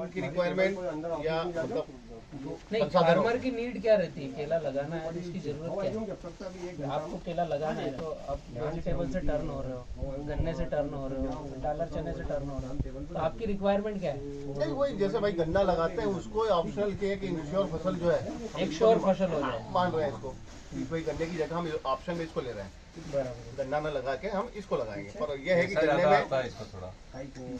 इनकी रिक्वायरमेंट या मतलब नहीं, फार्मर की नीड क्या रहती है? केला लगाना है, उसकी जरूरत क्या है? आपको केला लगाना है तो आप वेजिटेबल से टर्न हो रहे हो, गन्ने से टर्न हो रहे हो, डालर चने से टर्न हो रहे हो, तो आपकी रिक्वायरमेंट क्या है? नहीं, वही जैसे भाई गन्ना लगाते हैं उसको ऑप्शनल के एक इंश्योर फसल जो है एक श्योर फसल हो जाए, मान रहे हैं इसको कि भाई गन्ने की जगह हम ऑप्शन में इसको ले रहे हैं, बराबर। गन्ना न लगा के हम इसको लगाएंगे। पर यह है कि गन्ने में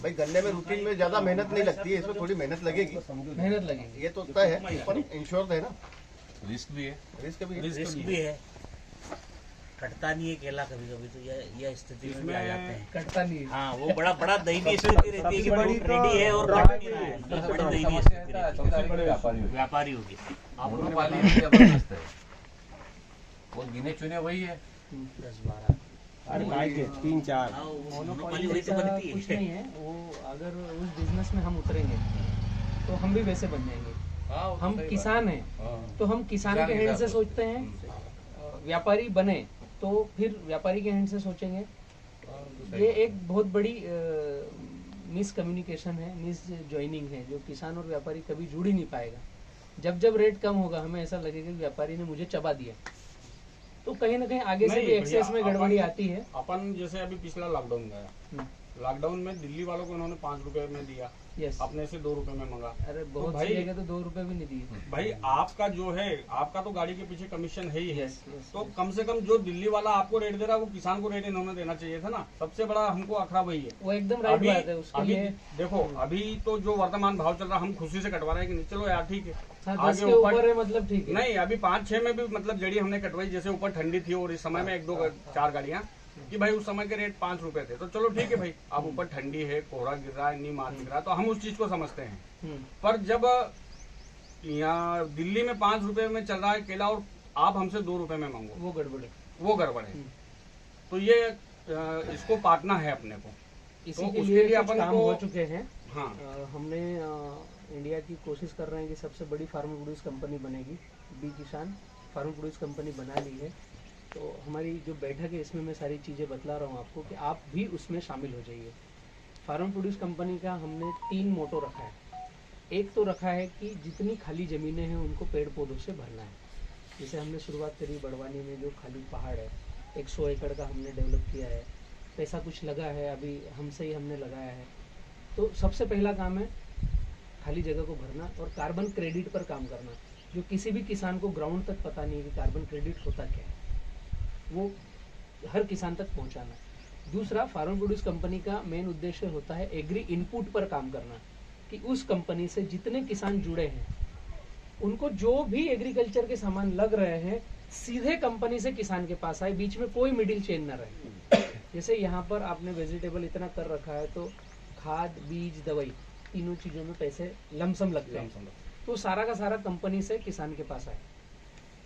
भाई गन्ने में रूटीन में ज्यादा मेहनत नहीं लगती है, इसमें थोड़ी मेहनत लगेगी, मेहनत लगेगी, ये तो तय है, पर इंश्योर है ना, रिस्क भी है, रिस्क भी रिस्क भी है, कटता नहीं है केला कभी कभी, तो यह स्थिति में आ जाते हैं, कटता नहीं है। हाँ वो बड़ा दयनीय स्थिति रहती है कि फ्रूट रेडी है और कट नहीं रहा है, बड़ी दयनीय स्थिति रहती है व्यापारी होगी। मोनोपोली जबरदस्त है, वो गिने चुने वही है 10-12 अरे 3-4 मोनोपोली वही तो बनती कुछ है। नहीं है वो, अगर उस बिजनेस में हम उतरेंगे तो हम भी वैसे बन जाएंगे। हम किसान हैं तो हम किसान के हैंड से सोचते हैं, व्यापारी बने तो फिर व्यापारी के हैंड से सोचेंगे। ये एक बहुत बड़ी मिस कम्युनिकेशन है, मिस ज्वाइनिंग है, जो किसान और व्यापारी कभी जुड़ ही नहीं पाएगा। जब रेट कम होगा हमें ऐसा लगेगा कि व्यापारी ने मुझे चबा दिया, तो कहीं ना कहीं आगे से भी एक्सेस में गड़बड़ी आती है। अपन जैसे अभी पिछला लॉकडाउन गया, लॉकडाउन में दिल्ली वालों को इन्होंने 5 रुपए में दिया, यस, अपने से 2 रुपए में मंगा। अरे बहुत भाई- सी जगह तो 2 रुपए भी नहीं दिए। भाई आपका जो है, आपका तो गाड़ी के पीछे कमीशन है ही है, यस, यस, तो कम से कम जो दिल्ली वाला आपको रेट दे रहा है वो किसान को रेट इन्होंने देना चाहिए था ना। सबसे बड़ा हमको अखड़ा वही है। वो एकदम राइट अभी बात है, उसके अभी लिए देखो, अभी तो जो वर्तमान भाव चल रहा हम खुशी से कटवा रहे हैं कि नहीं, चलो यार ठीक है, 10 आगे के ऊपर है, मतलब ठीक है। नहीं अभी 5-6 में भी मतलब जड़ी हमने कटवाई, जैसे ऊपर ठंडी थी और इस समय में 1-2-4 गाड़ियां कि भाई उस समय के रेट 5 रुपए थे, तो चलो ठीक है भाई, अब ऊपर ठंडी है, कोहरा गिर रहा है, नहीं मार गिर रहा है, तो हम उस चीज को समझते हैं। पर जब यहाँ दिल्ली में 5 रुपए में चल रहा है केला और आप हमसे 2 रुपए में मांगो, वो गड़बड़ है। वो गड़बड़ है। तो ये इसको पाटना है अपने को, इसी तो के उसके लिए लिए कुछ अपन काम को- हो चुके हैं। हाँ हमने इंडिया की कोशिश कर रहे हैं कि सबसे बड़ी फार्म प्रोड्यूस कंपनी बनेगी, बी किसान फार्म प्रोड्यूस कंपनी बना ली है। तो हमारी जो बैठक है इसमें मैं सारी चीज़ें बतला रहा हूँ आपको कि आप भी उसमें शामिल हो जाइए। फार्म प्रोड्यूस कंपनी का हमने 3 मोटो रखा है। एक तो रखा है कि जितनी खाली ज़मीनें हैं उनको पेड़ पौधों से भरना है। जैसे हमने शुरुआत करी बड़वानी में, जो खाली पहाड़ है 100 एकड़ का हमने डेवलप किया है, पैसा कुछ लगा है, अभी हमसे ही हमने लगाया है। तो सबसे पहला काम है खाली जगह को भरना और कार्बन क्रेडिट पर काम करना, जो किसी भी किसान को ग्राउंड तक पता नहीं है कि कार्बन क्रेडिट होता क्या है, वो हर किसान तक पहुंचाना। दूसरा, फार्म प्रोड्यूस कंपनी का मेन उद्देश्य होता है एग्री इनपुट पर काम करना, कि उस कंपनी से जितने किसान जुड़े हैं उनको जो भी एग्रीकल्चर के सामान लग रहे हैं सीधे कंपनी से किसान के पास आए, बीच में कोई मिडिल चेन न रहे। जैसे यहाँ पर आपने वेजिटेबल इतना कर रखा है तो खाद, बीज, दवाई तीनों चीजों में पैसे लमसम लगते हैं, तो सारा का सारा कंपनी से किसान के पास आए,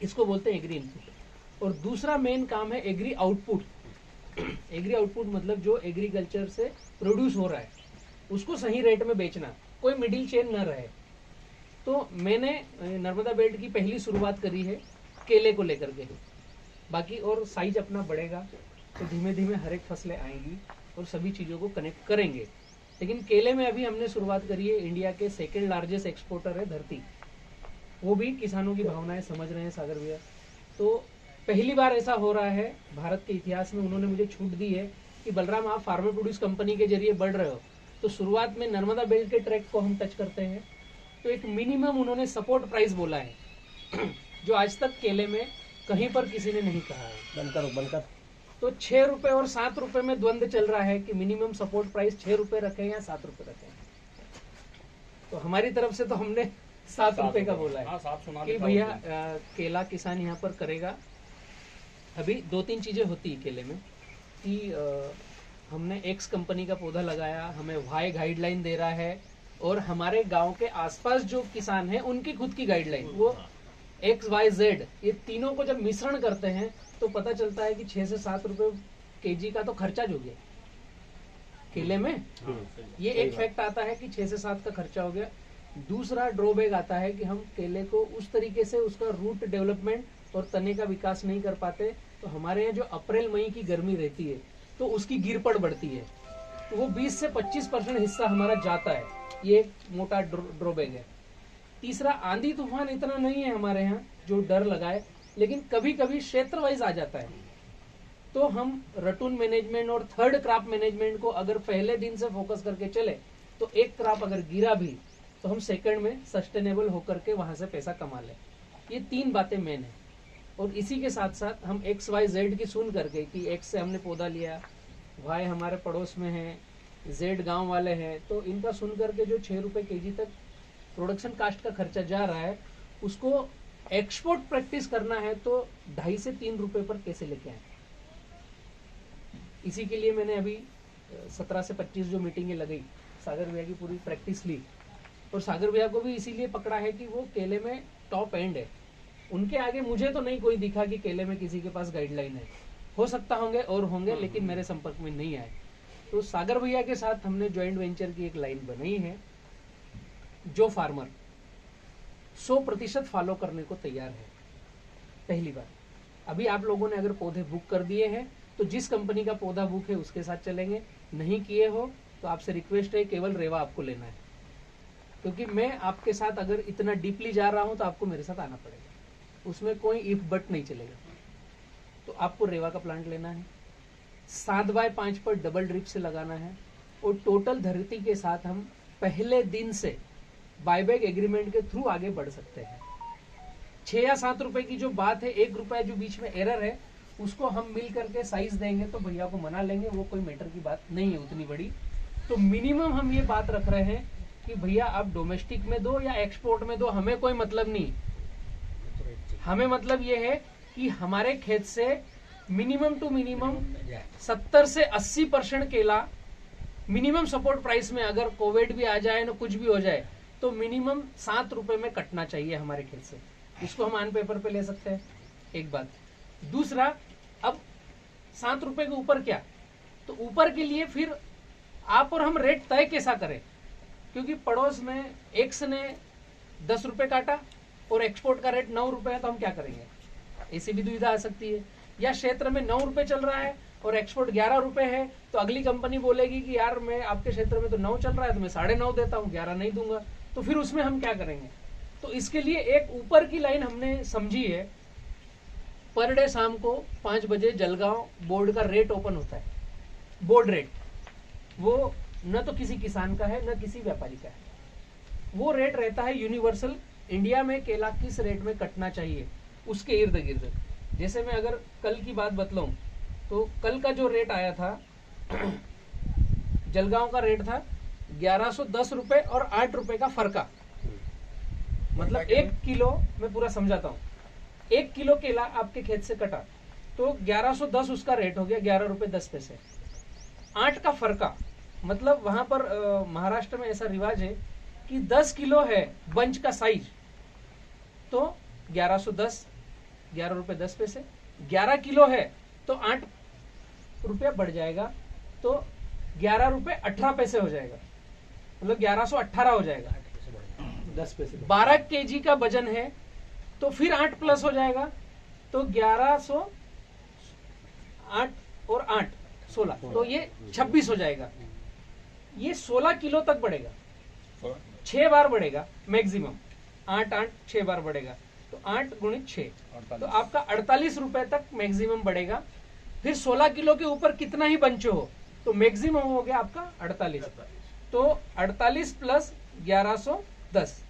इसको बोलते हैं एग्री इनपुट। और दूसरा मेन काम है एग्री आउटपुट। एग्री आउटपुट मतलब जो एग्रीकल्चर से प्रोड्यूस हो रहा है उसको सही रेट में बेचना, कोई मिडिल चेन न रहे। तो मैंने नर्मदा बेल्ट की पहली शुरुआत करी है केले को लेकर के, बाकी और साइज अपना बढ़ेगा तो धीमे धीमे हर एक फसलें आएंगी और सभी चीज़ों को कनेक्ट करेंगे। लेकिन केले में अभी हमने शुरुआत करी है, इंडिया के 2nd लार्जेस्ट एक्सपोर्टर है धरती, वो भी किसानों की भावनाएं समझ रहे हैं सागर भैया। तो पहली बार ऐसा हो रहा है भारत के इतिहास में, उन्होंने मुझे छूट दी है कि बलराम आप फार्मर प्रोड्यूस कंपनी के जरिए बढ़ रहे हो, तो शुरुआत में नर्मदा बेल्ट के ट्रैक को हम टच करते हैं। तो एक मिनिमम उन्होंने सपोर्ट प्राइस बोला है जो आज तक केले में कहीं पर किसी ने नहीं कहा है। बनकर तो 6 रुपए और 7 रुपए में द्वंद्व चल रहा है कि मिनिमम सपोर्ट प्राइस 6 रुपए रखें या 7 रुपए रखें। तो हमारी तरफ से तो हमने 7 रुपए का बोला है कि भैया केला किसान यहाँ पर करेगा। अभी 2-3 चीजें होती है केले में कि हमने एक्स कंपनी का पौधा लगाया, हमें वाई गाइडलाइन दे रहा है, और हमारे गांव के आसपास जो किसान हैं उनकी खुद की गाइडलाइन, वो XYZ, ये तीनों को जब मिश्रण करते हैं तो पता चलता है कि 6 से 7 रुपए केजी का तो खर्चा जो गया केले में। ये एक फैक्ट आता है कि 6 से 7 का खर्चा हो गया। दूसरा ड्रॉबैक आता है कि हम केले को उस तरीके से उसका रूट डेवलपमेंट और तने का विकास नहीं कर पाते। तो हमारे यहाँ जो अप्रैल मई की गर्मी रहती है तो उसकी गिरपड़ बढ़ती है, तो वो 20 से 25% हिस्सा हमारा जाता है। ये एक मोटा ड्रॉबैक है। तीसरा, आंधी तूफान इतना नहीं है हमारे यहाँ जो डर लगाए, लेकिन कभी कभी क्षेत्र वाइज आ जाता है, तो हम रटून मैनेजमेंट और थर्ड क्रॉप मैनेजमेंट को अगर पहले दिन से फोकस करके चले तो एक क्रॉप अगर गिरा भी तो हम सेकंड में सस्टेनेबल होकर के वहां से पैसा कमा लें। ये 3 बातें मेन है। और इसी के साथ साथ हम XYZ की सुन करके कि X से हमने पौधा लिया, Y हमारे पड़ोस में है, Z गांव वाले हैं, तो इनका सुन करके जो 6 रुपए केजी तक प्रोडक्शन कास्ट का खर्चा जा रहा है, उसको एक्सपोर्ट प्रैक्टिस करना है तो 2.5 से 3 रुपए पर कैसे लेके आए। इसी के लिए मैंने अभी 17 से 25 जो मीटिंगें लगाई, सागर भैया की पूरी प्रैक्टिस ली। और सागर भैया को भी इसीलिए पकड़ा है कि वो केले में टॉप एंड है। उनके आगे मुझे तो नहीं कोई दिखा कि केले में किसी के पास गाइडलाइन है। हो सकता होंगे और होंगे, लेकिन मेरे संपर्क में नहीं आए। तो सागर भैया के साथ हमने ज्वाइंट वेंचर की एक लाइन बनाई है जो फार्मर 100% फॉलो करने को तैयार है। पहली बात, अभी आप लोगों ने अगर पौधे बुक कर दिए हैं तो जिस कंपनी का पौधा बुक है उसके साथ चलेंगे। नहीं किए हो तो आपसे रिक्वेस्ट है, केवल रेवा आपको लेना है, क्योंकि मैं आपके साथ अगर इतना डीपली जा रहा हूं तो आपको मेरे साथ आना पड़ेगा। उसमें कोई इफ बट नहीं चलेगा। तो आपको रेवा का प्लांट लेना है, 7x5 पर डबल ड्रिप से लगाना है, और टोटल धरती के साथ हम पहले दिन से बायबैक एग्रीमेंट के थ्रू आगे बढ़ सकते हैं। 6 या 7 रुपए की जो बात है, 1 रुपया जो बीच में एरर है, उसको हम मिल करके साइज देंगे तो भैया को मना लेंगे, वो कोई मैटर की बात नहीं है उतनी बड़ी। तो मिनिमम हम ये बात रख रहे हैं कि भैया आप डोमेस्टिक में दो या एक्सपोर्ट में दो, हमें कोई मतलब नहीं। हमें मतलब ये है कि हमारे खेत से मिनिमम टू मिनिमम 70 से 80% केला मिनिमम सपोर्ट प्राइस में, अगर कोविड भी आ जाए ना कुछ भी हो जाए तो मिनिमम 7 रुपए में कटना चाहिए हमारे खेत से। इसको हम ऑन पेपर पे ले सकते हैं, एक बात। दूसरा, अब 7 रुपए के ऊपर क्या, तो ऊपर के लिए फिर आप और हम रेट तय कैसा करें, क्योंकि पड़ोस में एक्स ने 10 रुपए काटा और एक्सपोर्ट का रेट 9 रुपए है, तो हम क्या करेंगे। ऐसी भी दुविधा आ सकती है। या क्षेत्र में 9 रुपए चल रहा है और एक्सपोर्ट 11 रुपए है, तो अगली कंपनी बोलेगी कि यार मैं आपके क्षेत्र में तो 9 चल रहा है तो मैं 9.5 देता हूँ, 11 नहीं दूंगा। तो फिर उसमें हम क्या करेंगे। तो इसके लिए एक ऊपर की लाइन हमने समझी है। पर डे शाम को 5 बजे जलगांव बोर्ड का रेट ओपन होता है, बोर्ड रेट। वो न तो किसी किसान का है न किसी व्यापारी का है, वो रेट रहता है यूनिवर्सल। इंडिया में केला किस रेट में कटना चाहिए उसके इर्द गिर्द। जैसे मैं अगर कल की बात बतलाऊं तो कल का जो रेट आया था जलगांव का रेट था 1110 रुपए और 8 रुपए का फर्का। मतलब 1 किलो, मैं पूरा समझाता हूँ, 1 किलो केला आपके खेत से कटा तो 1110 उसका रेट हो गया, 11 रुपए 10 पैसे। 8 का फर्का, मतलब वहां पर महाराष्ट्र में ऐसा रिवाज है कि 10 किलो है बंच का साइज तो 1110, 11 रुपए 10 पैसे। 11 किलो है तो 8 रुपया बढ़ जाएगा तो 11 रुपए 18 पैसे हो जाएगा, मतलब 1118 हो जाएगा 10 पैसे। 12 केजी का वजन है तो फिर 8 प्लस हो जाएगा तो 1108 और 8 16, तो ये 26 हो जाएगा। ये 16 किलो तक बढ़ेगा, 6 बार बढ़ेगा मैक्सिमम। 8 8 6 बार बढ़ेगा तो 8 गुणित 6 तो आपका 48 रुपए तक मैक्सिमम बढ़ेगा। फिर 16 किलो के ऊपर कितना ही बंचो हो तो मैक्सिमम हो गया आपका 48, तो 48 प्लस 1110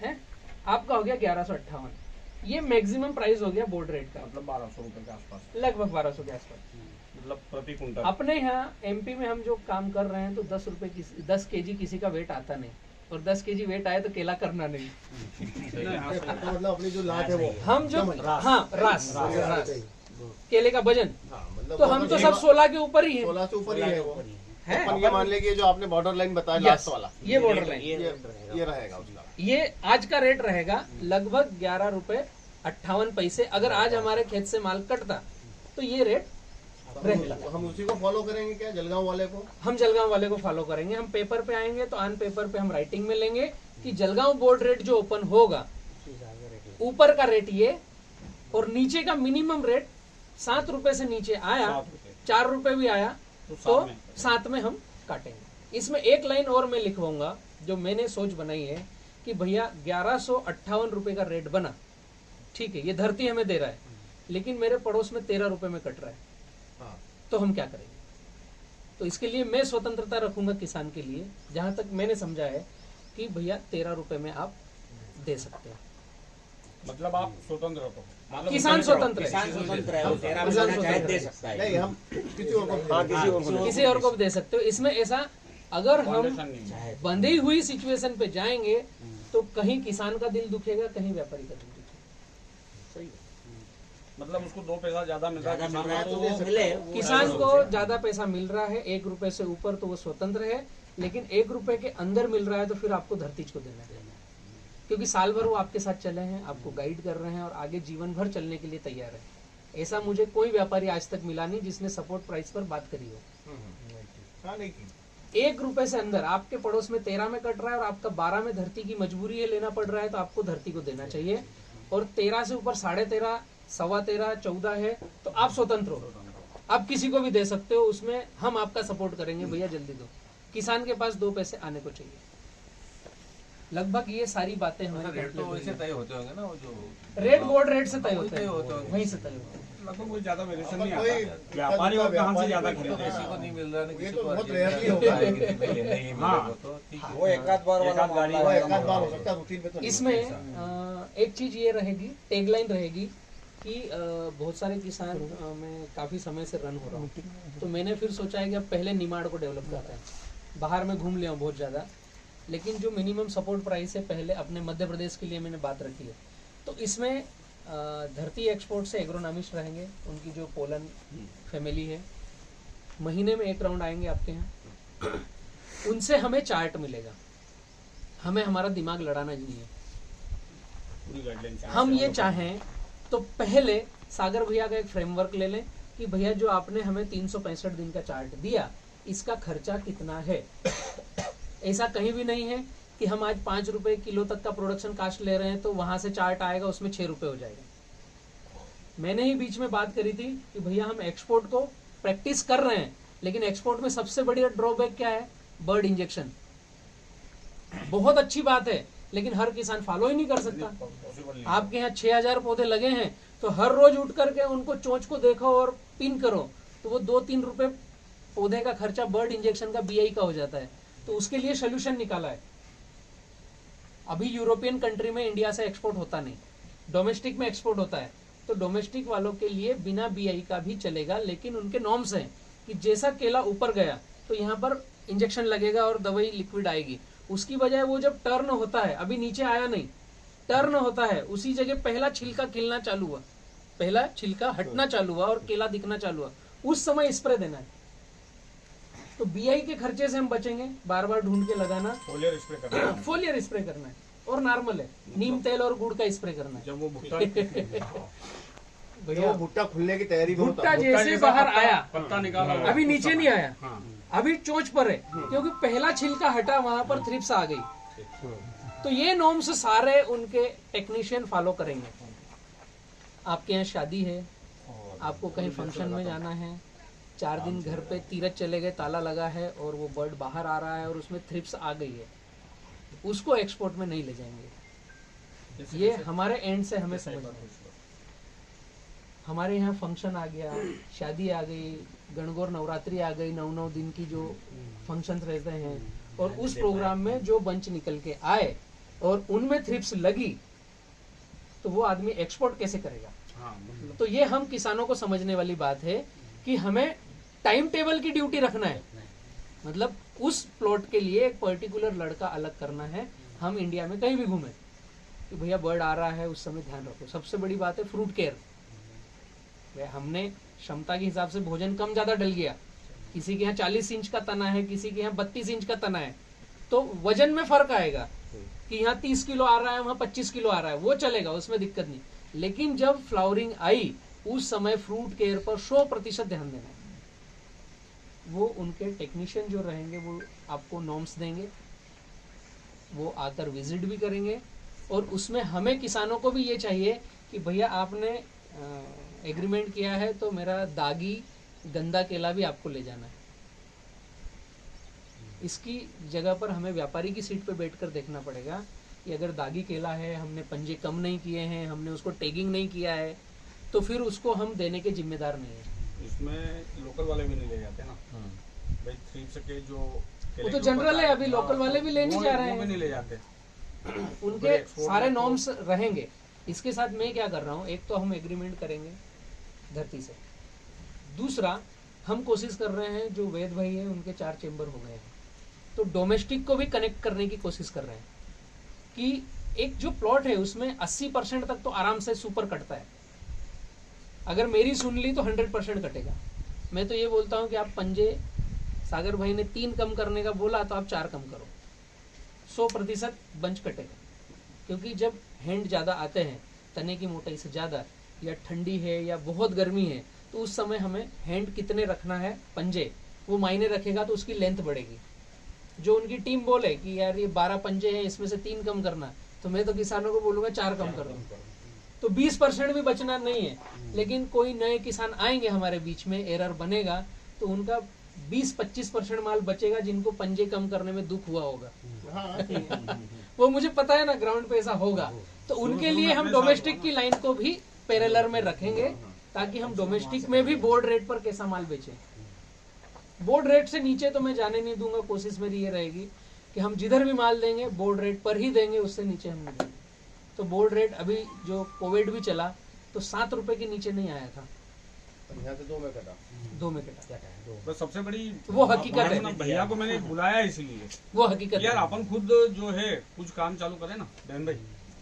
है आपका हो गया 1158। ये मैक्सिमम प्राइस हो गया बोर्ड रेट का, मतलब 1200 रुपए के आसपास, लगभग 1200 के आसपास। मतलब प्रति कुंटल। अपने यहाँ एमपी में हम जो काम कर रहे हैं तो 10 रुपए 10 केजी किसी का वेट आता नहीं, और 10 केजी वेट आए तो केला करना नहीं। मतलब अपनी जो लाट है वो हम जो रास केले का वजन, मतलब तो हम तो सब 16 के ऊपर ही है। 16 से ऊपर ही है वो है? अपन ये मान लेंगे जो आपने बॉर्डर लाइन बताया लास्ट वाला, ये बॉर्डर लाइन, ये रहेगा उसका। ये आज का रेट रहेगा लगभग 11 रुपए 58 पैसे। अगर आज हमारे खेत से माल कटता तो ये रेट रहेगा। हम उसी को फॉलो करेंगे क्या, जलगांव वाले को? हम जलगांव वाले को फॉलो करेंगे। हम पेपर पे आएंगे तो ऑन पेपर पे हम राइटिंग में लेंगे कि जलगांव बोर्ड रेट जो ओपन होगा, ऊपर का रेट ये और नीचे का मिनिमम रेट 7 रुपए से नीचे आया, 4 रुपए भी आया तो 7 में हम काटेंगे। इसमें एक लाइन और मैं लिखवाऊंगा जो मैंने सोच बनाई है कि भैया 1158 रुपए का रेट बना, ठीक है, ये धरती हमें दे रहा है, लेकिन मेरे पड़ोस में 13 रुपए में कट रहा है, हाँ। तो हम क्या करेंगे? तो इसके लिए मैं स्वतंत्रता रखूंगा किसान के लिए, जहां तक मैंने समझा है कि भैया 13 रुपए में आप दे सकते हैं। मतलब आप स्वतंत्र हो, मतलब किसान स्वतंत्र है, किसान स्वतंत्र है, वो 13 में किसान देना चाहे स्वतंत्र दे है। सकता है। नहीं, हम किसी और को किसी और को भी दे सकते हो। इसमें ऐसा अगर हम फाउंडेशन नहीं है। बंधी हुई सिचुएशन पे जाएंगे तो कहीं किसान का दिल दुखेगा, कहीं व्यापारी का दिल दुखेगा। सही है। मतलब उसको 2 पैसा ज्यादा मिल रहा ज्यादा मिल रहा है तो है वो मिले, वो किसान को ज्यादा पैसा मिल रहा है, 1 रुपए से ऊपर तो वो स्वतंत्र है, लेकिन 1 रुपए के अंदर मिल रहा है तो फिर आपको धरतीज को देना है, क्योंकि साल भर वो आपके साथ चले हैं, आपको गाइड कर रहे हैं और आगे जीवन भर चलने के लिए तैयार है। ऐसा मुझे कोई व्यापारी आज तक मिला नहीं जिसने सपोर्ट प्राइस पर बात करी हो। हाँ, नहीं की। 1 रुपए से अंदर आपके पड़ोस में 13 में कट रहा है और आपका 12 में धरती की मजबूरी है, लेना पड़ रहा है, तो आपको धरती को देना चाहिए। और 13 से ऊपर 13.5, 13.25, 14 है तो आप स्वतंत्र हो, आप किसी को भी दे सकते हो, उसमें हम आपका सपोर्ट करेंगे, भैया जल्दी दो। किसान के पास 2 पैसे आने को चाहिए। लगभग ये सारी बातें हमारी रेट तो वैसे तय होते होंगे ना, वो जो रेट बोर्ड रेट से तय वही होते तय हैं, होते होंगे। वहीं से तय होते हैं। लगभग कोई ज्यादा वेरिएशन अपन नहीं कोई आता। व्यापारी और कहाँ से ज्यादा तो खरीदे? किसी को नहीं मिल रहा, नहीं ये किसी तो को बहुत अर्जेंट rarely होता है। कि नहीं लेना ही मिलेगा, हाँ। तो ठीक है। वो एक आध बार वाला गाड़ी वो मामला एक है। आध बार हो सकता है, रूटीन पे तो नहीं। इसमें एक चीज ये रहेगी, टैगलाइन रहेगी कि बहुत सारे किसान मैं काफी समय से रन हो रहा हूँ, तो मैंने फिर सोचा है कि अब पहले निमाड़ को डेवलप करते हैं। बाहर में घूम लिया हूँ बहुत ज्यादा, लेकिन जो मिनिमम सपोर्ट प्राइस है पहले अपने मध्य प्रदेश के लिए मैंने बात रखी है। तो इसमें धरती एक्सपोर्ट से एग्रोनॉमिस्ट रहेंगे, उनकी जो पोलन फैमिली है, महीने में 1 राउंड आएंगे आपके यहाँ, उनसे हमें चार्ट मिलेगा, हमें हमारा दिमाग लड़ाना नहीं है। पूरी गाइडलाइन हम ये चाहें तो पहले सागर भैया का एक फ्रेमवर्क ले लें कि भैया जो आपने हमें 365 दिन का चार्ट दिया, इसका खर्चा कितना है। ऐसा कहीं भी नहीं है कि हम आज 5 रुपए किलो तक का प्रोडक्शन कास्ट ले रहे हैं तो वहां से चार्ट आएगा, उसमें 6 रुपए हो जाएगा। मैंने ही बीच में बात करी थी कि भैया हम एक्सपोर्ट को प्रैक्टिस कर रहे हैं, लेकिन एक्सपोर्ट में सबसे बड़ी ड्रॉबैक क्या है? Bird injection. बहुत अच्छी बात है, लेकिन हर किसान फॉलो ही नहीं कर सकता। आपके यहाँ 6000 पौधे लगे हैं तो हर रोज उठ करके उनको चोंच को देखो और पिन करो, तो वो 2-3 रुपए पौधे का खर्चा बर्ड इंजेक्शन का बीआई का हो जाता है। तो उसके लिए सोल्यूशन निकाला है। अभी यूरोपियन कंट्री में इंडिया से एक्सपोर्ट होता नहीं, डोमेस्टिक में एक्सपोर्ट होता है। तो डोमेस्टिक वालों के लिए बिना बीआई का भी चलेगा, लेकिन उनके नॉर्म्स हैं कि जैसा केला ऊपर गया तो यहाँ पर इंजेक्शन लगेगा और दवाई लिक्विड आएगी। उसकी बजाय वो जब टर्न होता है, अभी नीचे आया नहीं, टर्न होता है, उसी जगह पहला छिलका खिलना चालू हुआ, पहला छिलका हटना चालू हुआ और केला दिखना चालू हुआ, उस समय स्प्रे देना है। तो बीआई के खर्चे से हम बचेंगे, बार बार ढूंढ के लगाना। फोलियर स्प्रे करना है। फोलियर स्प्रे करना है और नॉर्मल है, नीम तेल और गुड़ का स्प्रे करना है। जब वो भुट्टा जो भुट्टा खुलने की तैयारी में होता भुट्टा है, जैसे बाहर आया, पत्ता निकाला हुआ। अभी नीचे नहीं आया, हाँ। अभी चोंच पर है, क्योंकि पहला छिलका हटा, वहां पर थ्रिप्स आ गई। तो ये नॉर्म्स सारे उनके टेक्नीशियन फॉलो करेंगे। आपके यहाँ शादी है, आपको कहीं फंक्शन में जाना है, 4 दिन घर पे तीरथ चले गए, ताला लगा है और वो बर्ड बाहर आ रहा है और उसमें थ्रिप्स आ गई है, उसको एक्सपोर्ट में नहीं ले जाएंगे। ये हमारे एंड से हमें समझना है। हमारे यहाँ फंक्शन आ गया, शादी आ गई, गणगौर नवरात्रि आ गई, 9-9 दिन की जो फंक्शन रहते हैं, और उस प्रोग्राम में जो बंच निकल के आए और उनमें थ्रिप्स लगी, तो वो आदमी एक्सपोर्ट कैसे करेगा? तो ये हम किसानों को समझने वाली बात है कि हमें टाइम टेबल की ड्यूटी रखना है। मतलब उस प्लॉट के लिए एक पर्टिकुलर लड़का अलग करना है। हम इंडिया में कहीं भी घूमे कि भैया बर्ड आ रहा है, उस समय ध्यान रखो। सबसे बड़ी बात है फ्रूट केयर। हमने क्षमता के हिसाब से भोजन कम ज्यादा डल गया, किसी के यहाँ 40 इंच का तना है, किसी के यहाँ 32 इंच का तना है, तो वजन में फर्क आएगा कि यहाँ 30 किलो आ रहा है, वहां 25 किलो आ रहा है, वो चलेगा, उसमें दिक्कत नहीं। लेकिन जब फ्लावरिंग आई, उस समय फ्रूट केयर पर 100% ध्यान देना है। वो उनके टेक्नीशियन जो रहेंगे वो आपको नॉर्म्स देंगे, वो आकर विजिट भी करेंगे, और उसमें हमें किसानों को भी ये चाहिए कि भैया आपने एग्रीमेंट किया है तो मेरा दागी गंदा केला भी आपको ले जाना है। इसकी जगह पर हमें व्यापारी की सीट पे बैठकर देखना पड़ेगा कि अगर दागी केला है, हमने पंजे कम नहीं किए हैं, हमने उसको टैगिंग नहीं किया है, तो फिर उसको हम देने के जिम्मेदार नहीं है। इसमें लोकल वाले भी नहीं ले जाते ना भाई, थ्रिप्स के जो वो तो जनरल है, अभी लोकल वाले भी ले नहीं जा रहे वो भी नहीं हैं, ले जाते। उनके सारे नॉर्म्स रहेंगे। इसके साथ मैं क्या कर रहा हूँ, एक तो हम एग्रीमेंट करेंगे धरती से, दूसरा हम कोशिश कर रहे हैं, जो वैद भाई है उनके 4 चेंबर हो गए हैं, तो डोमेस्टिक को भी कनेक्ट करने की कोशिश कर रहे हैं कि एक जो प्लॉट है उसमें 80% तक तो आराम से सुपर कटता है। अगर मेरी सुन ली तो 100% कटेगा। मैं तो ये बोलता हूँ कि आप पंजे, सागर भाई ने 3 कम करने का बोला तो आप 4 कम करो, 100% बंच कटेगा। क्योंकि जब हैंड ज़्यादा आते हैं, तने की मोटाई से ज़्यादा, या ठंडी है या बहुत गर्मी है, तो उस समय हमें हैंड कितने रखना है पंजे, वो मायने रखेगा, तो उसकी लेंथ बढ़ेगी। जो उनकी टीम बोले कि यार ये 12 पंजे हैं, इसमें से 3 कम करना, तो मैं तो किसानों को बोलूँगा 4 कम कर दो, तो 20% भी बचना नहीं है। लेकिन कोई नए किसान आएंगे हमारे बीच में, एरर बनेगा, तो उनका 20-25% माल बचेगा, जिनको पंजे कम करने में दुख हुआ होगा। वो मुझे पता है ना, ग्राउंड पे ऐसा होगा। तो उनके लिए हम डोमेस्टिक की लाइन को भी पैरेलल में रखेंगे, ताकि हम डोमेस्टिक में भी बोर्ड रेट पर कैसा माल बेचें। बोर्ड रेट से नीचे तो मैं जाने नहीं दूंगा। कोशिश मेरी ये रहेगी कि हम जिधर भी माल देंगे बोर्ड रेट पर ही देंगे, उससे नीचे हम नहीं देंगे। तो बोर्ड रेट अभी जो कोविड भी चला तो 7 रुपए के नीचे नहीं आया था, यहाँ से 2 में कटा। 2 में कटा। तो सबसे बड़ी वो हकीकत है। भैया को मैंने बुलाया इसलिए, वो हकीकत यार है। अपन खुद जो है कुछ काम चालू करें ना बहन भाई।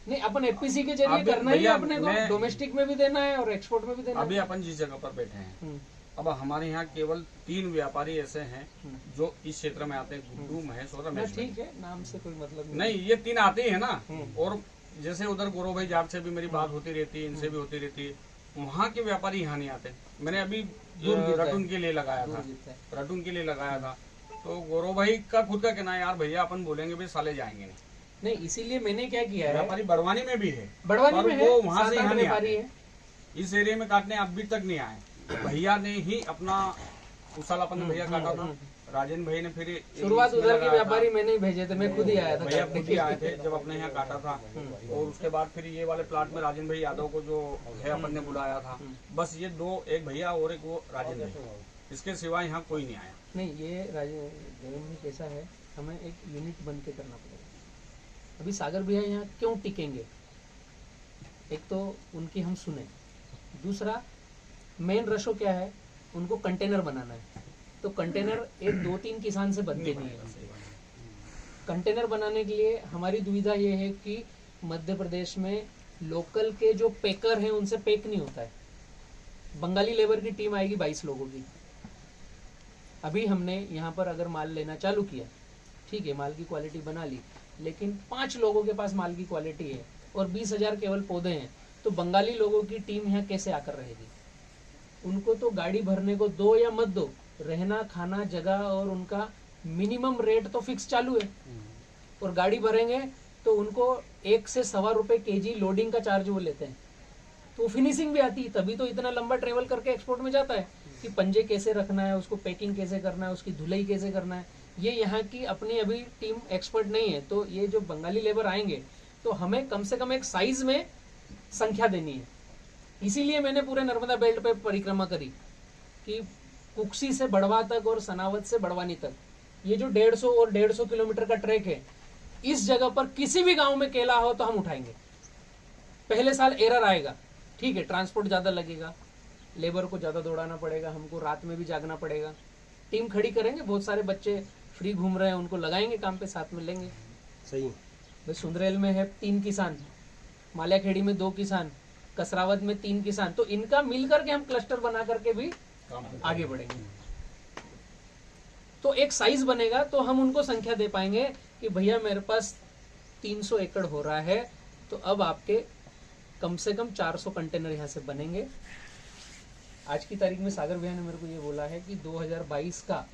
नहीं, अपन एफपीसी के जरिए अभी करना ही है, भैया, अपने को मैं- डोमेस्टिक में भी देना है और एक्सपोर्ट में भी देना अभी है। अपन जिस जगह पर बैठे हैं, हम्म, अब हमारे यहाँ केवल 3 व्यापारी ऐसे हैं जो इस क्षेत्र में आते हैं, गुड्डू, महेश और ना रमेश भाई। ठीक है, नाम से कोई मतलब नहीं, ये 3 आते ही है ना। हम्म। और जैसे उधर गौरव भाई जाट से भी मेरी बात होती रहती है, इनसे भी होती रहती है। वहाँ के व्यापारी यहाँ नहीं आते। मैंने अभी दूर गिरता है। रटून के लिए लगाया दूर था, गिरता है। रटून के लिए लगाया था, तो गौरव भाई का खुद का कहना है, यार भैया अपन बोलेंगे भी साले जाएंगे नहीं। नहीं, इसीलिए मैंने क्या किया है, व्यापारी बड़वानी में भी है, बड़वानी पर में है, वो वहाँ से 7-8 यहाँ नहीं व्यापारी आते। है। इस एरिया में काटने अभी तक नहीं आए। भैया ने ही अपना, उस साल अपन ने भैया काटा था, राजेंद्र भाई ने फिर शुरुआत इसमें उधर के लगाया व्यापारी था। मैंने ही भेजे थे, मैं खुद ही आया था भैया काटने खुद के ही आए लिए। थे जब अपने यहाँ काटा था। और उसके बाद फिर ये वाले प्लाट में राजेंद्र भाई यादव को जो है अपन ने बुलाया था। बस ये 2, एक भैया और एक वो राजेंद्र भाई, इसके सिवा यहाँ कोई नहीं आया। नहीं, ये जगन में कैसा है, हमें एक यूनिट बन के करना पड़ेगा। अभी सागर भैया यहाँ क्यों टिकेंगे, एक तो उनकी हम सुने, दूसरा मेन रशो क्या है, उनको कंटेनर बनाना है। तो कंटेनर एक 2-3 किसान से बनते नहीं है। कंटेनर बनाने के लिए हमारी दुविधा ये है कि मध्य प्रदेश में लोकल के जो पैकर हैं उनसे पैक नहीं होता है। बंगाली लेबर की टीम आएगी 22 लोगों की। अभी हमने यहाँ पर अगर माल लेना चालू किया, ठीक है, माल की क्वालिटी बना ली, लेकिन 5 लोगों के पास माल की क्वालिटी है और 20,000 केवल पौधे हैं, तो बंगाली लोगों की टीम यहाँ कैसे आकर रहेगी? उनको तो गाड़ी भरने को दो या मत दो, रहना, खाना, जगह और उनका मिनिमम रेट तो फिक्स चालू है। और गाड़ी भरेंगे तो उनको 1 से ₹1.25 kg लोडिंग का चार्ज वो लेते हैं। तो फिनिशिंग भी आती है, तभी तो इतना लंबा ट्रेवल करके एक्सपोर्ट में जाता है कि पंजे कैसे रखना है, उसको पैकिंग कैसे करना है, उसकी धुलाई कैसे करना है। ये यहाँ की अपनी अभी टीम एक्सपर्ट नहीं है। तो ये जो बंगाली लेबर आएंगे तो हमें कम से कम एक साइज में संख्या देनी है। इसीलिए मैंने पूरे नर्मदा बेल्ट पे परिक्रमा करी कि कुक्सी से बड़वा तक और सनावत से बड़वानी तक, ये जो 150 और 150 किलोमीटर का ट्रैक है, इस जगह पर किसी भी गांव में केला हो तो हम उठाएंगे। पहले साल एरर आएगा, ठीक है, ट्रांसपोर्ट ज्यादा लगेगा, लेबर को ज्यादा दौड़ाना पड़ेगा, हमको रात में भी जागना पड़ेगा। टीम खड़ी करेंगे, बहुत सारे बच्चे फ्री घूम रहे हैं, उनको लगाएंगे काम पे, साथ में लेंगे। सही। भाई सुंदरेल में है 3 किसान, मालियाखेड़ी में 2 किसान, कसरावत में 3 किसान, तो इनका मिलकर के हम क्लस्टर बना करके भी आगे बढ़ेंगे। तो एक साइज बनेगा तो हम उनको संख्या दे पाएंगे कि भैया मेरे पास 300 एकड़ हो रहा है, तो अब आपके कम से कम 400 कंटेनर यहाँ से बनेंगे। आज की तारीख में सागर भैया ने मेरे को ये बोला है कि 2022 का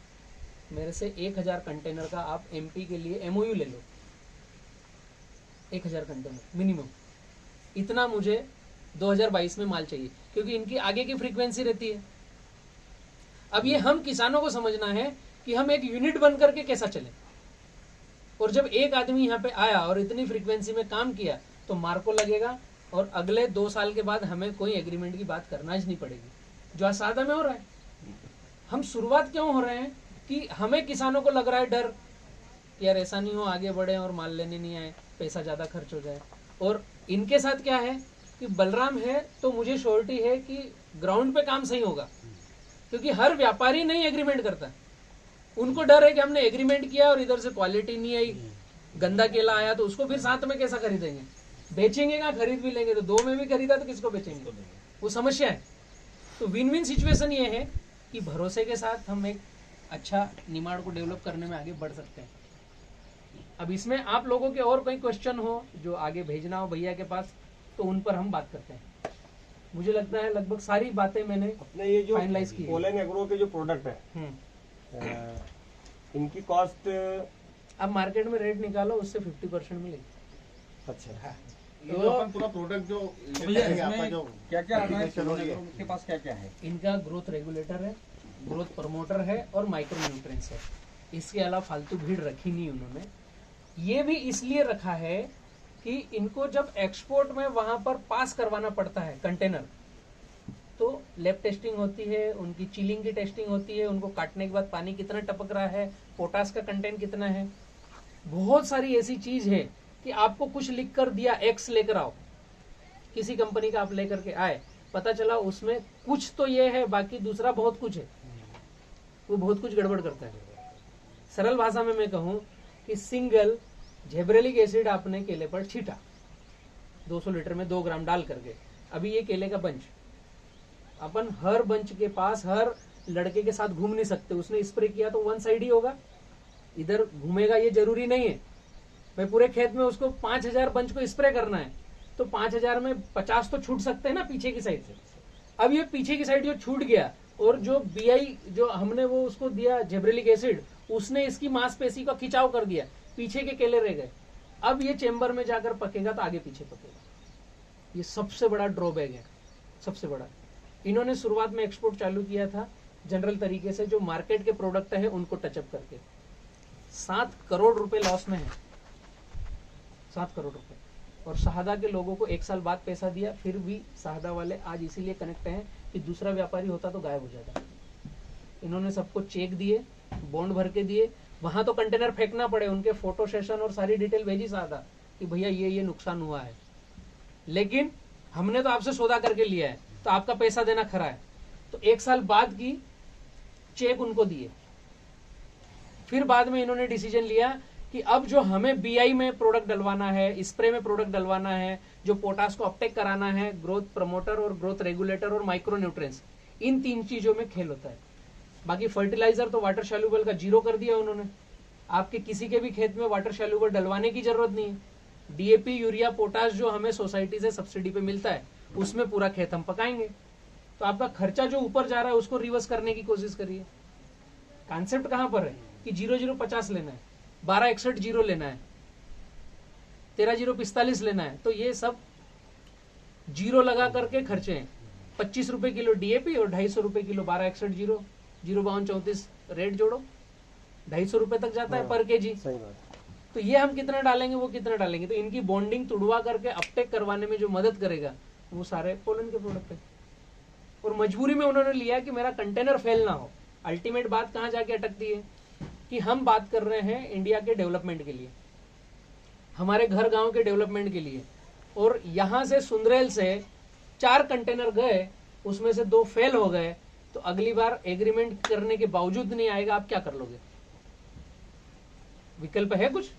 मेरे से 1000 कंटेनर का आप एमपी के लिए एमओयू ले लो। 1000 कंटेनर मिनिमम, इतना मुझे 2022 में माल चाहिए, क्योंकि इनकी आगे की फ्रीक्वेंसी रहती है। अब ये हम किसानों को समझना है कि हम एक यूनिट बन करके कैसा चले। और जब एक आदमी यहाँ पे आया और इतनी फ्रीक्वेंसी में काम किया तो मार्को लगेगा और अगले 2 साल के बाद हमें कोई एग्रीमेंट की बात करना ही नहीं पड़ेगी, जो आज सादा में हो रहा है। हम शुरुआत क्यों हो रहे हैं कि हमें किसानों को लग रहा है डर, यार ऐसा नहीं हो आगे बढ़े और माल लेने नहीं आए, पैसा ज्यादा खर्च हो जाए। और इनके साथ क्या है कि बलराम है तो मुझे श्योरिटी है कि ग्राउंड पे काम सही होगा, क्योंकि हर व्यापारी नहीं एग्रीमेंट करता। उनको डर है कि हमने एग्रीमेंट किया और इधर से क्वालिटी नहीं आई, गंदा केला आया तो उसको फिर साथ में कैसा खरीदेंगे, बेचेंगे क्या, खरीद भी लेंगे तो 2 में भी खरीदा तो किसको बेचेंगे, वो समस्या है। तो विन विन सिचुएशन ये है कि भरोसे के साथ हम एक अच्छा निमाड़ को डेवलप करने में आगे बढ़ सकते हैं। अब इसमें आप लोगों के और कोई क्वेश्चन हो जो आगे भेजना हो भैया के पास तो उन पर हम बात करते हैं। मुझे लगता है लगभग सारी बातें मैंने अपने ये जो फाइनलाइज की है। पोलन एग्रो के जो प्रोडक्ट है इनकी कॉस्ट अब मार्केट में रेट निकालो, उससे 50% मिलेगी। अच्छा ये जो अपन पूरा प्रोडक्ट जो आपका जो क्या क्या आता है चलो ये के पास, क्या क्या है? इनका ग्रोथ रेगुलेटर है, ग्रोथ प्रमोटर है और माइक्रो न्यूट्रिएंट्स है। इसके अलावा फालतू भीड़ रखी नहीं उन्होंने। ये भी इसलिए रखा है कि इनको जब एक्सपोर्ट में वहां पर पास करवाना पड़ता है कंटेनर, तो लैब टेस्टिंग होती है, उनकी चिलिंग की टेस्टिंग होती है, उनको काटने के बाद पानी कितना टपक रहा है, पोटास का कंटेंट कितना है, बहुत सारी ऐसी चीज है कि आपको कुछ लिख कर दिया, एक्स लेकर आओ, किसी कंपनी का आप लेकर के आए, पता चला उसमें कुछ तो ये है, बाकी दूसरा बहुत कुछ है, वो बहुत कुछ गड़बड़ करता है। सरल भाषा में मैं कहूं कि सिंगल जेब्रेलिक एसिड आपने केले पर छीटा 200 लीटर में 2 ग्राम डाल करके, अभी ये केले का बंच, अपन हर बंच के पास हर लड़के के साथ घूम नहीं सकते। उसने स्प्रे किया तो वन साइड ही होगा, इधर घूमेगा ये जरूरी नहीं है। मैं पूरे खेत में उसको 5000 बंच को स्प्रे करना है तो 5000 में 50 तो छूट सकते हैं ना पीछे की साइड से। अब ये पीछे की साइड जो छूट गया और जो बीआई जो हमने वो उसको दिया जेब्रेलिक एसिड, उसने इसकी मांसपेशी का खिंचाव कर दिया, पीछे के केले रह गए। अब ये चेम्बर में जाकर पकेगा तो आगे पीछे पकेगा। ये सबसे बड़ा ड्रॉबैक है, सबसे बड़ा। इन्होंने शुरुआत में एक्सपोर्ट चालू किया था जनरल तरीके से, जो मार्केट के प्रोडक्ट है उनको टचअप करके 7 करोड़ रुपए लॉस में है, 7 करोड़ रुपए। और शाहदा के लोगों को 1 साल बाद पैसा दिया, फिर भी शाहदा वाले आज इसीलिए कनेक्ट हैं कि दूसरा व्यापारी होता तो गायब हो जाता। इन्होंने सबको चेक दिए, बॉन्ड भर के दिए, वहां तो कंटेनर फेंकना पड़े, उनके फोटो सेशन और सारी डिटेल भेजी शाहदा कि भैया ये नुकसान हुआ है, लेकिन हमने तो आपसे सौदा करके लिया है तो आपका पैसा देना खरा है। तो 1 साल बाद की चेक उनको दिए। फिर बाद में इन्होंने डिसीजन लिया कि अब जो हमें बीआई में प्रोडक्ट डलवाना है, स्प्रे में प्रोडक्ट डलवाना है, जो पोटास को अपटेक कराना है, ग्रोथ प्रमोटर और ग्रोथ रेगुलेटर और माइक्रो न्यूट्रिएंट्स, इन 3 चीजों में खेल होता है। बाकी फर्टिलाइजर तो वाटर सॉल्युबल का 0 कर दिया उन्होंने। आपके किसी के भी खेत में वाटर सॉल्युबल डलवाने की जरूरत नहीं है। डीएपी, यूरिया, पोटास जो हमें सोसाइटी से सब्सिडी पे मिलता है उसमें पूरा खेत हम पकाएंगे। तो आपका खर्चा जो ऊपर जा रहा है उसको रिवर्स करने की कोशिश करिए। कॉन्सेप्ट कहां पर है कि 0-0-50 लेना है, 12-61-0 लेना है, 13-0-45 लेना है। तो ये सब 0 लगा करके खर्चे हैं। 25 रुपए किलो डीएपी और 250 रुपए किलो 12-61-0, 0-52-34 रेट जोड़ो, 250 रुपए तक जाता है पर केजी। सही बात। तो ये हम कितना डालेंगे, वो कितना डालेंगे। तो इनकी बॉन्डिंग तुड़वा करके अपटेक करवाने में जो मदद करेगा वो सारे पोलन के प्रोडक्ट है। और मजबूरी में उन्होंने लिया कि मेरा कंटेनर फेल ना हो। अल्टीमेट बात कहां जाके अटकती है कि हम बात कर रहे हैं इंडिया के डेवलपमेंट के लिए, हमारे घर गांव के डेवलपमेंट के लिए, और यहां से सुंदरेल से 4 कंटेनर गए, उसमें से 2 फेल हो गए, तो अगली बार एग्रीमेंट करने के बावजूद नहीं आएगा, आप क्या कर लोगे? विकल्प है कुछ?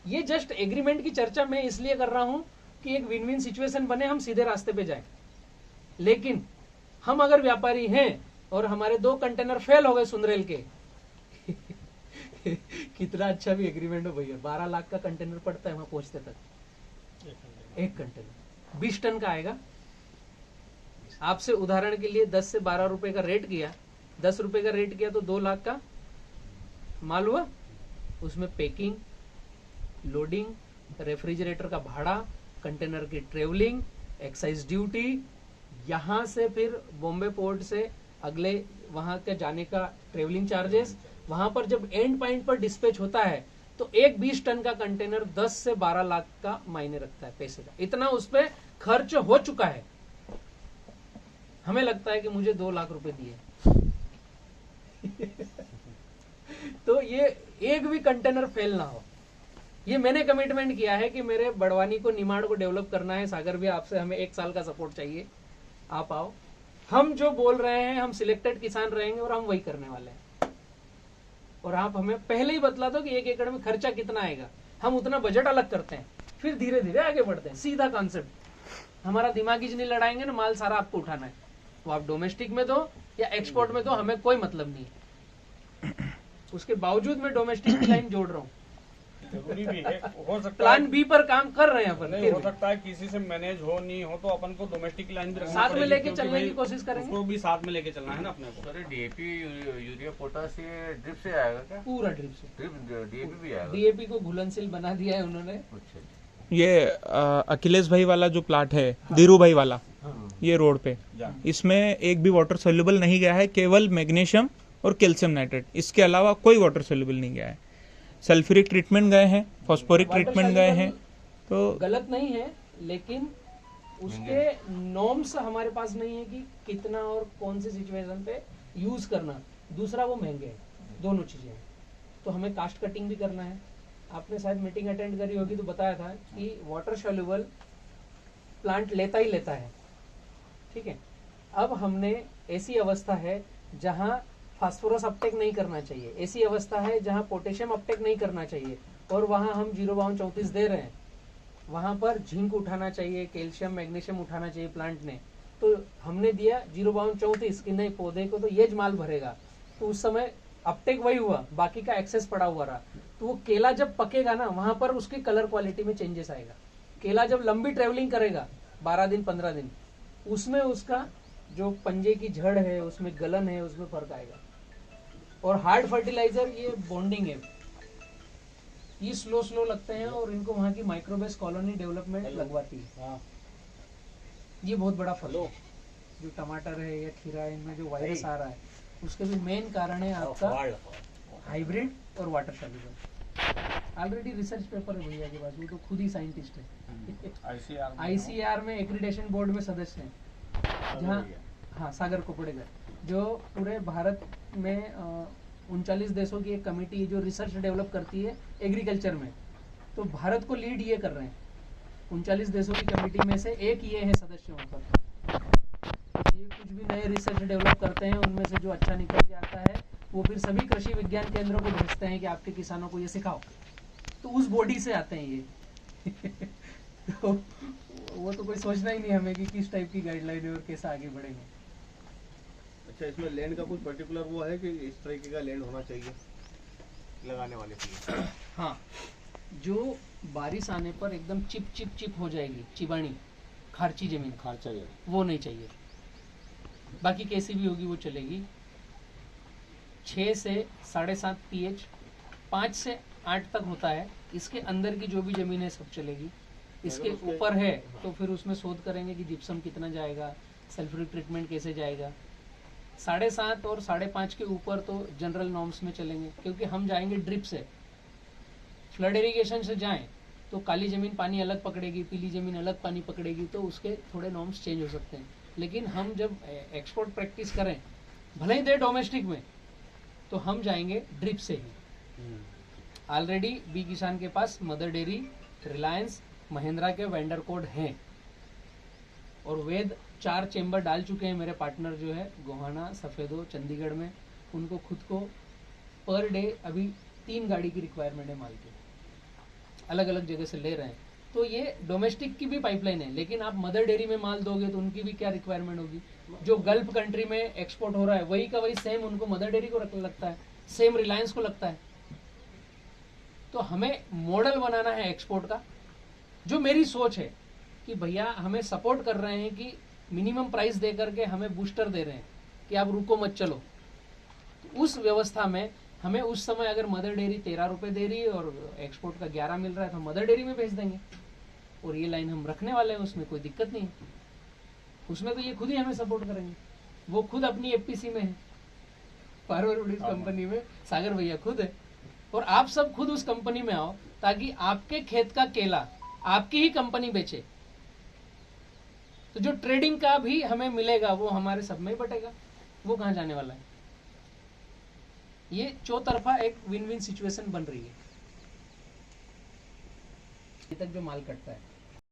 ये जस्ट एग्रीमेंट की चर्चा मैं इसलिए कर रहा हूं कि एक विन विन सिचुएशन बने, हम सीधे रास्ते पे जाएं। लेकिन हम अगर व्यापारी हैं और हमारे 2 कंटेनर फेल हो गए सुंदरेल के कितना अच्छा भी एग्रीमेंट हो भैया, 12 लाख का कंटेनर पड़ता है वहां पहुंचते तक। एक कंटेनर 20 टन का आएगा। आपसे उदाहरण के लिए 10 से 12 रुपए का रेट किया, 10 रुपए का रेट किया तो 2 लाख का माल हुआ। उसमें पैकिंग, लोडिंग, रेफ्रिजरेटर का भाड़ा, कंटेनर की ट्रेवलिंग, एक्साइज ड्यूटी, यहां से फिर बॉम्बे पोर्ट से अगले वहां के जाने का ट्रेवलिंग चार्जेस, वहां पर जब एंड पॉइंट पर डिस्पैच होता है तो एक 20 टन का कंटेनर 10 से 12 लाख का मायने रखता है पैसे का, इतना उस पर खर्च हो चुका है। हमें लगता है कि मुझे 2 लाख रुपए दिए तो ये एक भी कंटेनर फेल ना हो, ये मैंने कमिटमेंट किया है कि मेरे बड़वानी को, निमाड़ को डेवलप करना है। सागर भी आपसे हमें 1 साल का सपोर्ट चाहिए, आप आओ। हम जो बोल रहे हैं, हम सिलेक्टेड किसान रहेंगे और हम वही करने वाले हैं। और आप हमें पहले ही बतला दो कि 1 एकड़ में खर्चा कितना आएगा, हम उतना बजट अलग करते हैं, फिर धीरे धीरे आगे बढ़ते हैं। सीधा कॉन्सेप्ट, हमारा दिमागी नहीं लड़ाएंगे ना, माल सारा आपको उठाना है, वो आप डोमेस्टिक में दो या एक्सपोर्ट में दो, हमें कोई मतलब नहीं है। उसके बावजूद मैं डोमेस्टिक की लाइन जोड़ रहा हूँ। जरूरी भी है, हो सकता प्लान है बी पर काम कर रहे हैं अपन, नहीं फिर हो भी। सकता है किसी से मैनेज हो नहीं हो तो अपन को डोमेस्टिक लाइन भी रखना साथ में पड़ेगी, लेके क्योंकि चलने भाई की कोशिश करेंगे। उसको भी साथ में लेके चलना है ना अपने को। सर डीएपी यूरिया पोटास ये ड्रिप से आएगा क्या? पूरा ड्रिप से, ड्रिप डीएपी भी आएगा? डीएपी को घुलनशील बना दिया है उन्होंने। अच्छा, ये अखिलेश भाई वाला जो प्लाट है, धीरू भाई वाला, ये रोड पे, इसमें एक भी वाटर सोल्यूबल नहीं गया है, केवल मैग्नीशियम और कैल्शियम नाइट्रेट, इसके अलावा कोई वाटर सोल्यूबल नहीं गया है। सल्फ्यूरिक ट्रीटमेंट गए हैं, फॉस्फोरिक ट्रीटमेंट गए हैं, तो गलत नहीं है, लेकिन उसके नॉर्म्स हमारे पास नहीं है कि कितना और कौन सी सिचुएशन पे यूज करना। दूसरा वो महंगे हैं, दोनों चीजें हैं। तो हमें कास्ट कटिंग भी करना है। आपने शायद मीटिंग अटेंड करी होगी तो बताया था कि वाटर सोल्यूबल प्लांट लेता ही लेता है, ठीक है। अब हमने ऐसी अवस्था है जहां फास्फोरस अपटेक नहीं करना चाहिए, ऐसी अवस्था है जहां पोटेशियम अपटेक नहीं करना चाहिए, और वहां हम 0.34 दे रहे हैं। वहां पर जिंक उठाना चाहिए, कैल्शियम मैग्नीशियम उठाना चाहिए प्लांट ने, तो हमने दिया 0.34 कि नहीं, पौधे को तो ये माल भरेगा। तो उस समय अपटेक वही हुआ, बाकी का एक्सेस पड़ा हुआ रहा। तो वो केला जब पकेगा ना, वहां पर उसकी कलर क्वालिटी में चेंजेस आएगा। केला जब लंबी ट्रेवलिंग करेगा 12 दिन 15 दिन, उसमें उसका जो पंजे की झड़ है, उसमें गलन है, उसमें फर्क आएगा। और हार्ड फर्टिलाइजर ये बॉन्डिंग है, ये स्लो स्लो लगते हैं और इनको वहां की माइक्रोबेस कॉलोनी डेवलपमेंट लगवाती है। ये बहुत बड़ा फर्क है। जो टमाटर है या खीरा है, इनमें जो वायरस आ रहा है, उसके भी मेन कारण है आपका हाइब्रिड और water soluble. Already research paper है भैया के पास, वो तो खुद ही साइंटिस्ट है, आईसीआर में एक्रीडेशन बोर्ड में सदस्य हैं, जहाँ हाँ सागर कोपड़ेकर, जो पूरे भारत में 39 देशों की एक कमेटी है जो रिसर्च डेवलप करती है एग्रीकल्चर में। तो भारत को लीड ये कर रहे हैं, 39 देशों की कमेटी में से एक ये है सदस्य होकर। ये कुछ भी नए रिसर्च डेवलप करते हैं, उनमें से जो अच्छा निकल के आता है वो फिर सभी कृषि विज्ञान केंद्रों को भेजते हैं कि आपके किसानों को ये सिखाओ। तो उस बॉडी से आते हैं ये तो वो तो कोई सोचना ही नहीं हमें कि किस टाइप की गाइडलाइन है और कैसे आगे बढ़ेंगे। अच्छा, इसमें लैंड का कुछ पर्टिकुलर वो है कि इस तरीके का लैंड होना चाहिए लगाने वाले के लिए? हाँ, जो बारिश आने पर एकदम चिप चिप चिप हो जाएगी, चिबानी खारची जमीन, खर्चा ये वो नहीं चाहिए। बाकी कैसी भी होगी वो चलेगी। 6 से 7.5 pH, 5 से 8 तक होता है। इसके अंदर की जो भी जमीन है सब चलेगी। इसके ऊपर है तो फिर उसमें शोध करेंगे कि जिप्सम कितना जाएगा, सल्फ्यूरिक ट्रीटमेंट कैसे जाएगा। 7.5 और 5.5 के ऊपर तो जनरल नॉर्म्स में चलेंगे, क्योंकि हम जाएंगे ड्रिप से। फ्लड इरिगेशन से जाएं तो काली जमीन पानी अलग पकड़ेगी, पीली जमीन अलग पानी पकड़ेगी, तो उसके थोड़े नॉर्म्स चेंज हो सकते हैं। लेकिन हम जब एक्सपोर्ट प्रैक्टिस करें, भले ही दे डोमेस्टिक में, तो हम जाएंगे ड्रिप से ही। ऑलरेडी बी किसान के पास मदर डेयरी, रिलायंस, महिंद्रा के वेंडर कोड हैं, और वेद 4 चेंबर डाल चुके हैं मेरे पार्टनर जो है गोहाना, सफेदो, चंडीगढ़ में। उनको खुद को पर डे अभी 3 गाड़ी की रिक्वायरमेंट है माल की, अलग अलग जगह से ले रहे हैं। तो ये डोमेस्टिक की भी पाइपलाइन है, लेकिन आप मदर डेयरी में माल दोगे तो उनकी भी क्या रिक्वायरमेंट होगी। जो गल्फ कंट्री में एक्सपोर्ट हो रहा है वही का वही सेम उनको मदर डेयरी को लगता है, सेम रिलायंस को लगता है। तो हमें मॉडल बनाना है एक्सपोर्ट का। जो मेरी सोच है कि भैया हमें सपोर्ट कर रहे हैं कि मिनिमम प्राइस दे करके हमें बूस्टर दे रहे हैं कि आप रुको मत चलो। तो उस व्यवस्था में हमें उस समय अगर मदर डेयरी 13 रुपए दे रही है और एक्सपोर्ट का 11 मिल रहा है तो मदर डेयरी में भेज देंगे, और ये लाइन हम रखने वाले हैं, उसमें कोई दिक्कत नहीं है। उसमें तो ये खुद ही हमें सपोर्ट करेंगे, वो खुद अपनी एफपीसी में है। फार्मर प्रोड्यूस कंपनी में सागर भैया खुद है, और आप सब खुद उस कंपनी में आओ ताकि आपके खेत का केला आपकी ही कंपनी बेचे। तो जो ट्रेडिंग का भी हमें मिलेगा वो हमारे सब में ही बटेगा, वो कहाँ जाने वाला है? ये चौतरफा एक विन विन सिचुएशन बन रही है। अभी तक जो माल कटता है